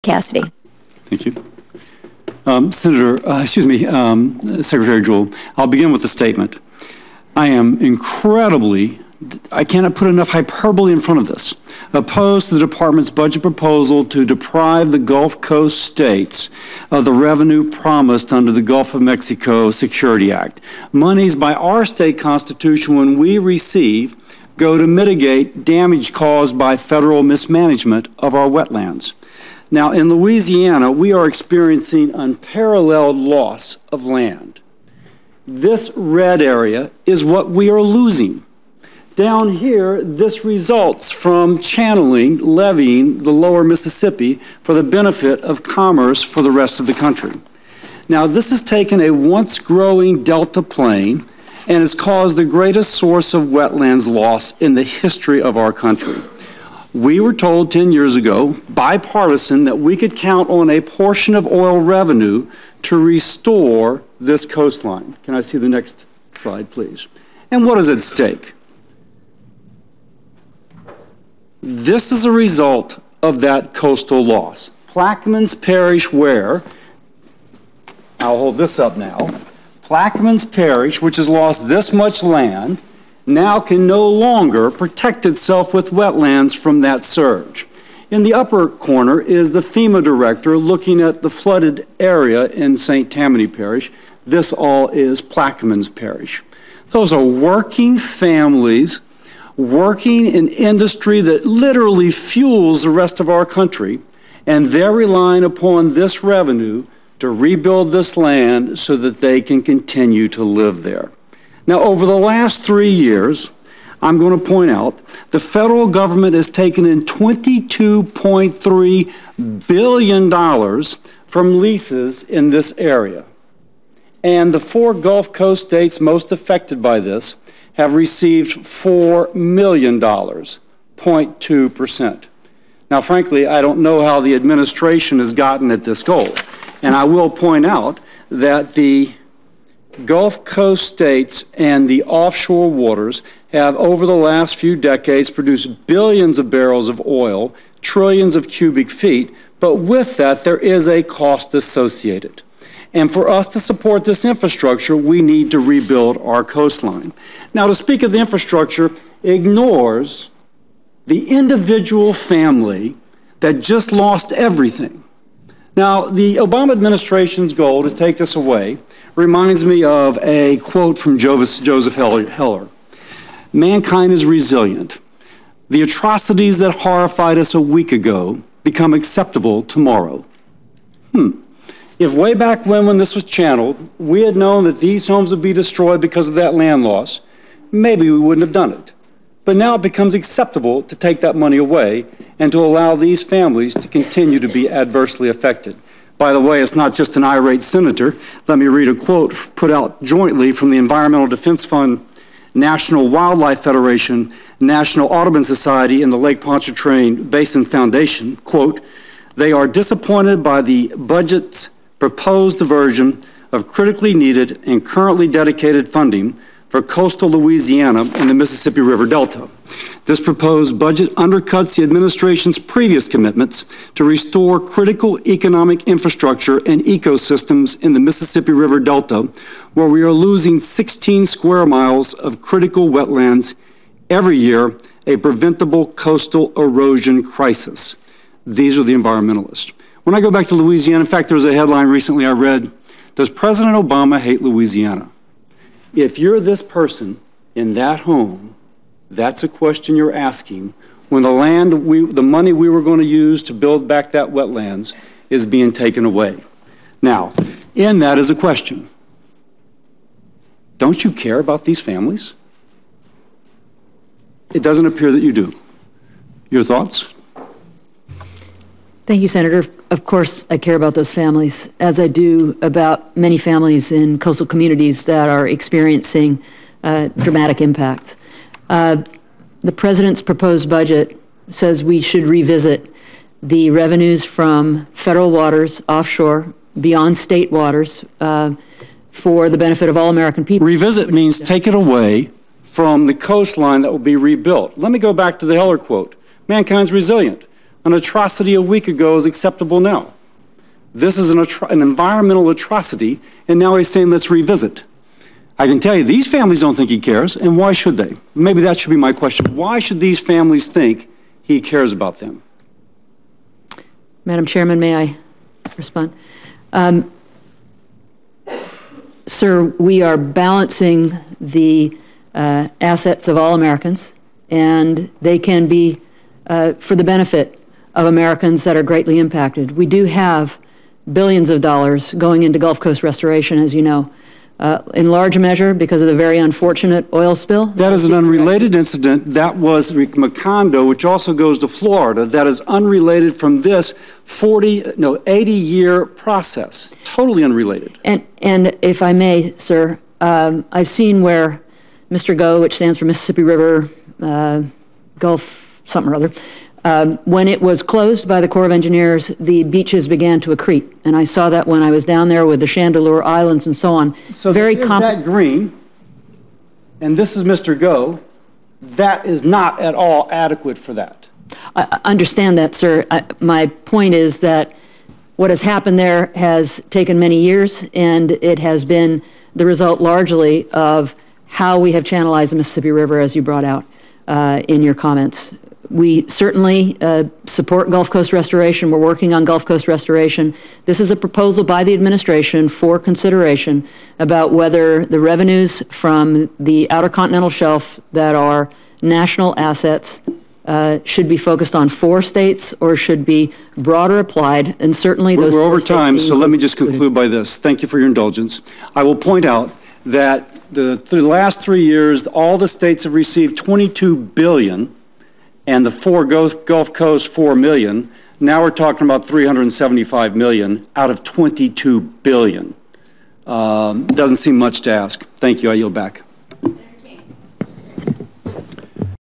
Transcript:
Cassidy. Thank you. Secretary Jewell, I'll begin with a statement. I am incredibly, I cannot put enough hyperbole in front of this, opposed to the department's budget proposal to deprive the Gulf Coast states of the revenue promised under the Gulf of Mexico Security Act. Monies by our state constitution, when we receive, go to mitigate damage caused by federal mismanagement of our wetlands. Now, in Louisiana, we are experiencing unparalleled loss of land. This red area is what we are losing. Down here, this results from levying the lower Mississippi for the benefit of commerce for the rest of the country. Now, this has taken a once growing delta plain and has caused the greatest source of wetlands loss in the history of our country. We were told 10 years ago, bipartisan, that we could count on a portion of oil revenue to restore this coastline. Can I see the next slide, please? And what is at stake? This is a result of that coastal loss. Plaquemines Parish, where, I'll hold this up now, Plaquemines Parish, which has lost this much land, now can no longer protect itself with wetlands from that surge. In the upper corner is the FEMA director looking at the flooded area in St. Tammany Parish. This all is Plaquemines Parish. Those are working families, working in industry that literally fuels the rest of our country, and they're relying upon this revenue to rebuild this land so that they can continue to live there. Now, over the last 3 years, I'm going to point out, the federal government has taken in $22.3 billion from leases in this area. And the 4 Gulf Coast states most affected by this have received $4 million, 0.2%. Now, frankly, I don't know how the administration has gotten at this goal. And I will point out that the Gulf Coast states and the offshore waters have, over the last few decades, produced billions of barrels of oil, trillions of cubic feet, but with that, there is a cost associated. And for us to support this infrastructure, we need to rebuild our coastline. Now, to speak of the infrastructure, ignores the individual family that just lost everything. Now, the Obama administration's goal to take this away reminds me of a quote from Joseph Heller. Mankind is resilient. The atrocities that horrified us a week ago become acceptable tomorrow. If way back when this was channeled, we had known that these homes would be destroyed because of that land loss, maybe we wouldn't have done it. But now it becomes acceptable to take that money away and to allow these families to continue to be adversely affected. By the way, it's not just an irate senator. Let me read a quote put out jointly from the Environmental Defense Fund, National Wildlife Federation, National Audubon Society, and the Lake Pontchartrain Basin Foundation. Quote, "They are disappointed by the budget's proposed diversion of critically needed and currently dedicated funding for coastal Louisiana and the Mississippi River Delta. This proposed budget undercuts the administration's previous commitments to restore critical economic infrastructure and ecosystems in the Mississippi River Delta, where we are losing 16 square miles of critical wetlands every year, a preventable coastal erosion crisis." These are the environmentalists. When I go back to Louisiana, in fact, there was a headline recently I read, "Does President Obama hate Louisiana?" If you're this person in that home, that's a question you're asking when the money we were going to use to build back that wetlands is being taken away. Now, in that is a question. Don't you care about these families? It doesn't appear that you do. Your thoughts? Thank you, Senator. Of course, I care about those families, as I do about many families in coastal communities that are experiencing dramatic impact. The President's proposed budget says we should revisit the revenues from federal waters, offshore, beyond state waters, for the benefit of all American people. Revisit means take it away from the coastline that will be rebuilt. Let me go back to the Heller quote. Mankind's resilient. an atrocity a week ago is acceptable now. This is an environmental atrocity, and now he's saying let's revisit. I can tell you these families don't think he cares, and why should they? Maybe that should be my question. Why should these families think he cares about them? Madam Chairman, may I respond? Sir, we are balancing the assets of all Americans, and they can be for the benefit of Americans that are greatly impacted. We do have billions of dollars going into Gulf Coast restoration, as you know, in large measure because of the very unfortunate oil spill. That is an unrelated incident. That was Macondo, which also goes to Florida. That is unrelated from this 80-year process. Totally unrelated. And if I may, sir, I've seen where Mr. GO, which stands for Mississippi River Gulf something or other, when it was closed by the Corps of Engineers, the beaches began to accrete. And I saw that when I was down there with the Chandeleur Islands and so on. So very that green, and this is Mr. GO, that is not at all adequate for that. I understand that, sir. My point is that what has happened there has taken many years, and it has been the result largely of how we have channelized the Mississippi River, as you brought out in your comments. We certainly support Gulf Coast restoration. We're working on Gulf Coast restoration. This is a proposal by the administration for consideration about whether the revenues from the Outer Continental Shelf that are national assets should be focused on 4 states or should be broader applied, and certainly those. We're over time, so let me just conclude by this. Thank you for your indulgence. I will point out that the last 3 years, all the states have received $22 billion, and the 4 Gulf Coast, $4 million. Now we're talking about $375 million out of $22 billion. Doesn't seem much to ask. Thank you. I yield back.